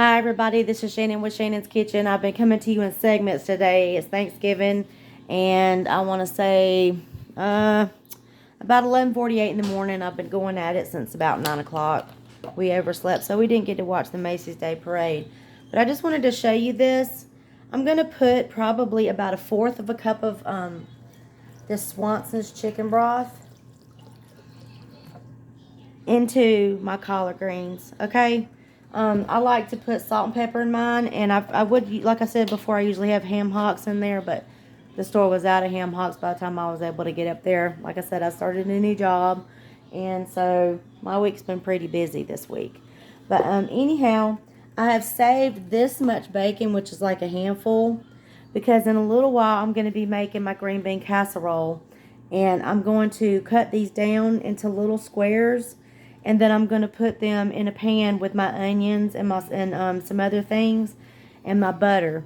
Hi everybody, this is Shannon with Shannon's Kitchen. I've been coming to you in segments today. It's Thanksgiving, and I want to say about 11:48 in the morning. I've been going at it since about 9 o'clock. We overslept, so we didn't get to watch the Macy's Day Parade. But I just wanted to show you this. I'm going to put probably about a fourth of a cup of this Swanson's chicken broth into my collard greens, okay? I like to put salt and pepper in mine, and I would, like I said before, I usually have ham hocks in there, but the store was out of ham hocks by the time I was able to get up there. Like I said, I started a new job, and so my week's been pretty busy this week. But anyhow, I have saved this much bacon, which is like a handful, because in a little while I'm going to be making my green bean casserole, and I'm going to cut these down into little squares, and then I'm going to put them in a pan with my onions and some other things and my butter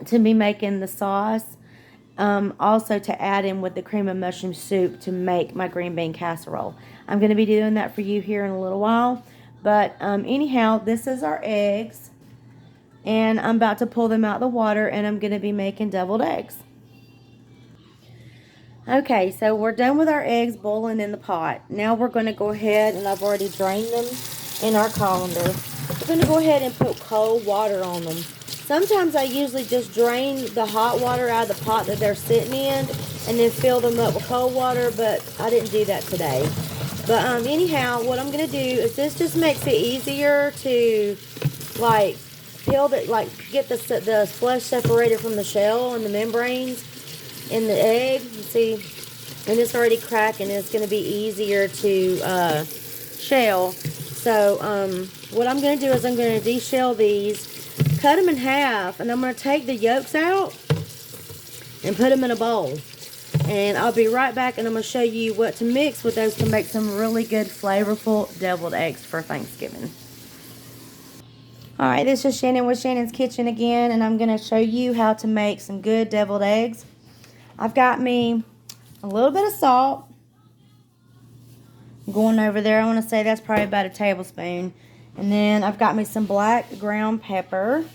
to be making the sauce. Also to add in with the cream of mushroom soup to make my green bean casserole. I'm going to be doing that for you here in a little while. But anyhow, this is our eggs, and I'm about to pull them out of the water, and I'm going to be making deviled eggs. Okay, so we're done with our eggs boiling in the pot. Now we're going to go ahead, and I've already drained them in our colander. We're going to go ahead and put cold water on them. Sometimes I usually just drain the hot water out of the pot that they're sitting in and then fill them up with cold water, but I didn't do that today. But anyhow, what I'm going to do is this just makes it easier to like peel the, like get the flesh separated from the shell and the membranes in the egg. You see, and it's already cracking. It's going to be easier to shell. So what I'm going to do is I'm going to deshell these, cut them in half, and I'm going to take the yolks out and put them in a bowl. And I'll be right back, and I'm going to show you what to mix with those to make some really good flavorful deviled eggs for Thanksgiving. Alright, this is Shannon with Shannon's Kitchen again, and I'm going to show you how to make some good deviled eggs. I've got me a little bit of salt. I'm going over there, I want to say that's probably about a tablespoon. And then I've got me some black ground pepper.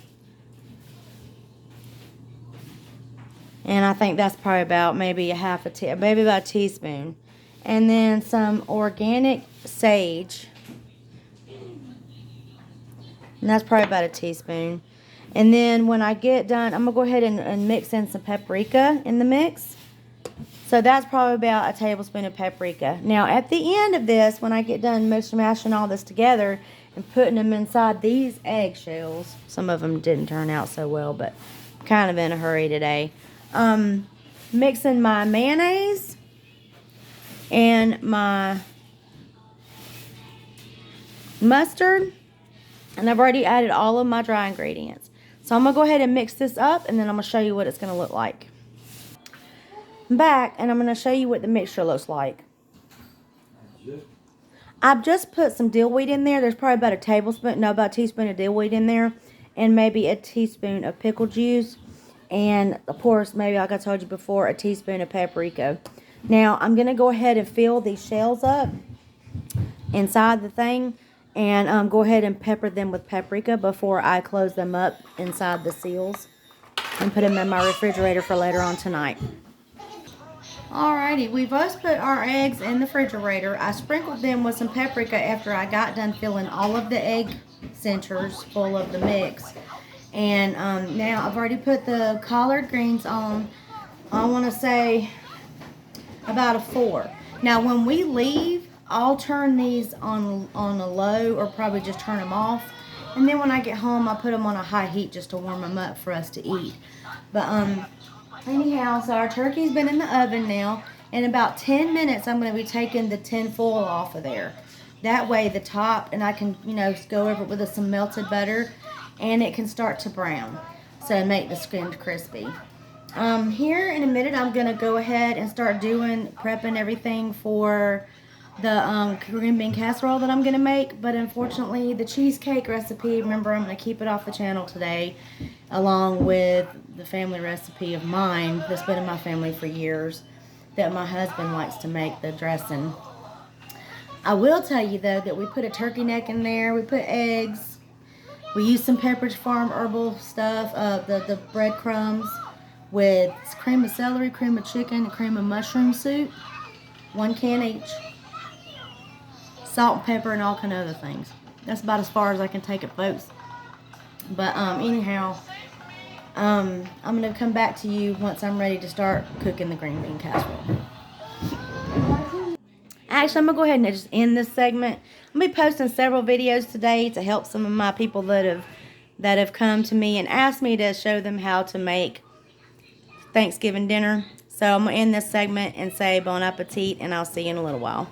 And I think that's probably about maybe maybe about a teaspoon. And then some organic sage. And that's probably about a teaspoon. And then when I get done, I'm going to go ahead and mix in some paprika in the mix. So that's probably about a tablespoon of paprika. Now at the end of this, when I get done mashing all this together and putting them inside these eggshells, some of them didn't turn out so well, but I'm kind of in a hurry today. Mixing my mayonnaise and my mustard. And I've already added all of my dry ingredients. So I'm going to go ahead and mix this up, and then I'm going to show you what it's going to look like. I'm back, and I'm going to show you what the mixture looks like. I've just put some dill weed in there. There's probably about a teaspoon of dill weed in there, and maybe a teaspoon of pickle juice. And, of course, maybe like I told you before, a teaspoon of paprika. Now, I'm going to go ahead and fill these shells up inside the thing. And go ahead and pepper them with paprika before I close them up inside the seals and put them in my refrigerator for later on tonight. Alrighty, we've just put our eggs in the refrigerator. I sprinkled them with some paprika after I got done filling all of the egg centers full of the mix. And now I've already put the collard greens on, I want to say about a 4. Now when we leave, I'll turn these on a low, or probably just turn them off. And then when I get home, I'll put them on a high heat just to warm them up for us to eat. But anyhow, so our turkey's been in the oven now. In about 10 minutes, I'm going to be taking the tin foil off of there. That way the top, and I can, go over it with some melted butter, and it can start to brown. So make the skin crispy. Here in a minute, I'm going to go ahead and start prepping everything for the green bean casserole that I'm going to make. But unfortunately, the cheesecake recipe, remember, I'm going to keep it off the channel today, along with the family recipe of mine that's been in my family for years, that my husband likes to make the dressing. I will tell you, though, that we put a turkey neck in there, we put eggs, We use some Pepperidge Farm herbal stuff, the breadcrumbs with cream of celery, cream of chicken, and cream of mushroom soup. 1 can each. Salt and pepper and all kind of other things. That's about as far as I can take it, folks. But anyhow, I'm going to come back to you once I'm ready to start cooking the green bean casserole. Actually, I'm going to go ahead and just end this segment. I'm going to be posting several videos today to help some of my people that have come to me and asked me to show them how to make Thanksgiving dinner. So I'm going to end this segment and say bon appetit, and I'll see you in a little while.